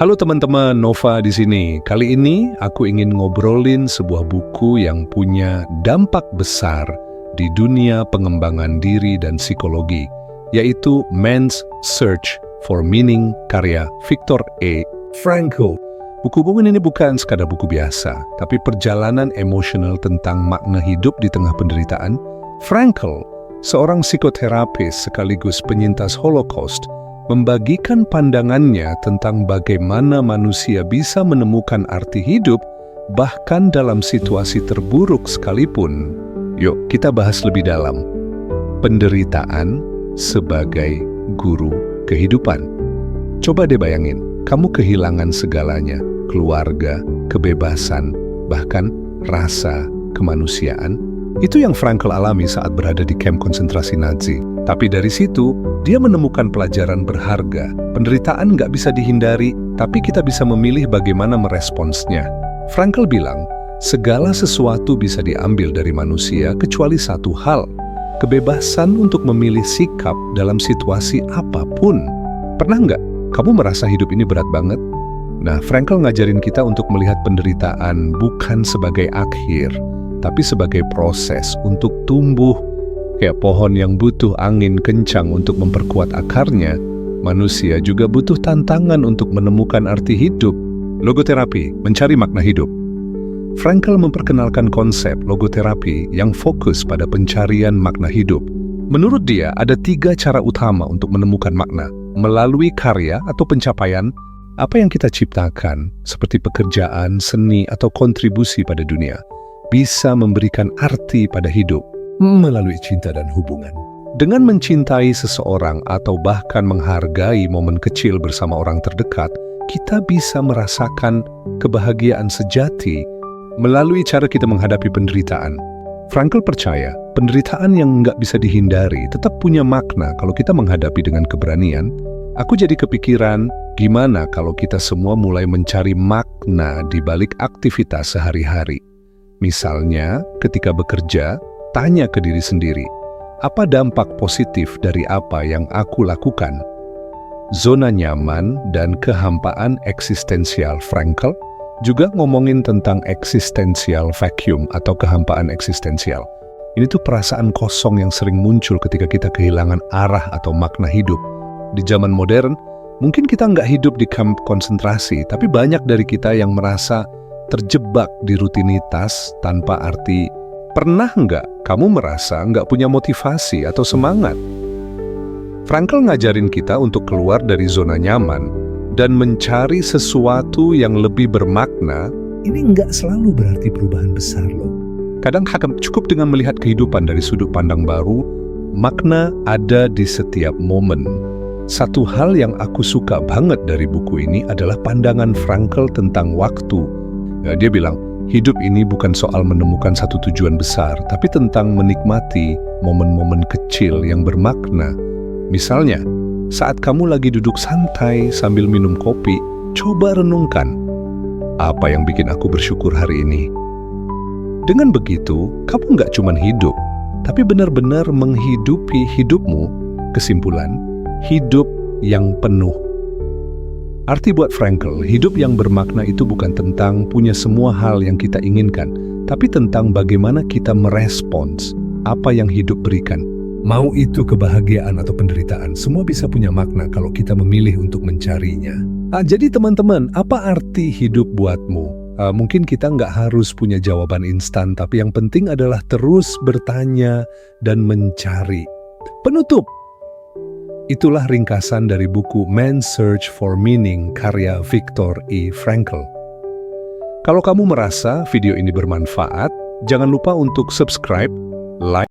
Halo teman-teman, Nova di sini. Kali ini aku ingin ngobrolin sebuah buku yang punya dampak besar di dunia pengembangan diri dan psikologi, yaitu Man's Search for Meaning karya Viktor E. Frankl. Buku-buku ini bukan sekadar buku biasa, tapi perjalanan emosional tentang makna hidup di tengah penderitaan. Frankl, seorang psikoterapis sekaligus penyintas Holocaust, membagikan pandangannya tentang bagaimana manusia bisa menemukan arti hidup bahkan dalam situasi terburuk sekalipun. Yuk, kita bahas lebih dalam. Penderitaan sebagai guru kehidupan. Coba deh bayangin, kamu kehilangan segalanya, keluarga, kebebasan, bahkan rasa kemanusiaan. Itu yang Frankl alami saat berada di kamp konsentrasi Nazi. Tapi dari situ, dia menemukan pelajaran berharga. Penderitaan nggak bisa dihindari, tapi kita bisa memilih bagaimana meresponsnya. Frankl bilang, segala sesuatu bisa diambil dari manusia kecuali satu hal, kebebasan untuk memilih sikap dalam situasi apapun. Pernah nggak kamu merasa hidup ini berat banget? Nah, Frankl ngajarin kita untuk melihat penderitaan bukan sebagai akhir, tapi sebagai proses untuk tumbuh. Kayak pohon yang butuh angin kencang untuk memperkuat akarnya, manusia juga butuh tantangan untuk menemukan arti hidup. Logoterapi, mencari makna hidup. Frankl memperkenalkan konsep logoterapi yang fokus pada pencarian makna hidup. Menurut dia, ada 3 cara utama untuk menemukan makna. Melalui karya atau pencapaian, apa yang kita ciptakan, seperti pekerjaan, seni, atau kontribusi pada dunia, bisa memberikan arti pada hidup. Melalui cinta dan hubungan. Dengan mencintai seseorang atau bahkan menghargai momen kecil bersama orang terdekat, kita bisa merasakan kebahagiaan sejati melalui cara kita menghadapi penderitaan. Frankl percaya, penderitaan yang nggak bisa dihindari tetap punya makna kalau kita menghadapi dengan keberanian. Aku jadi kepikiran, gimana kalau kita semua mulai mencari makna di balik aktivitas sehari-hari. Misalnya, ketika bekerja, tanya ke diri sendiri, apa dampak positif dari apa yang aku lakukan? Zona nyaman dan kehampaan eksistensial. Frankl juga ngomongin tentang eksistensial vacuum atau kehampaan eksistensial. Ini tuh perasaan kosong yang sering muncul ketika kita kehilangan arah atau makna hidup. Di zaman modern, mungkin kita nggak hidup di kamp konsentrasi, tapi banyak dari kita yang merasa terjebak di rutinitas tanpa arti. Pernah nggak kamu merasa nggak punya motivasi atau semangat? Frankl ngajarin kita untuk keluar dari zona nyaman dan mencari sesuatu yang lebih bermakna. Ini nggak selalu berarti perubahan besar loh. Kadang cukup dengan melihat kehidupan dari sudut pandang baru. Makna ada di setiap momen. Satu hal yang aku suka banget dari buku ini adalah pandangan Frankl tentang waktu. Ya, dia bilang, hidup ini bukan soal menemukan satu tujuan besar, tapi tentang menikmati momen-momen kecil yang bermakna. Misalnya, saat kamu lagi duduk santai sambil minum kopi, coba renungkan, apa yang bikin aku bersyukur hari ini? Dengan begitu, kamu nggak cuma hidup, tapi benar-benar menghidupi hidupmu. Kesimpulan, hidup yang penuh. Arti buat Frankl, hidup yang bermakna itu bukan tentang punya semua hal yang kita inginkan, tapi tentang bagaimana kita merespons apa yang hidup berikan. Mau itu kebahagiaan atau penderitaan, semua bisa punya makna kalau kita memilih untuk mencarinya. Jadi teman-teman, apa arti hidup buatmu? Mungkin kita nggak harus punya jawaban instan, tapi yang penting adalah terus bertanya dan mencari. Penutup. Itulah ringkasan dari buku Man's Search for Meaning karya Viktor E. Frankl. Kalau kamu merasa video ini bermanfaat, jangan lupa untuk subscribe, like,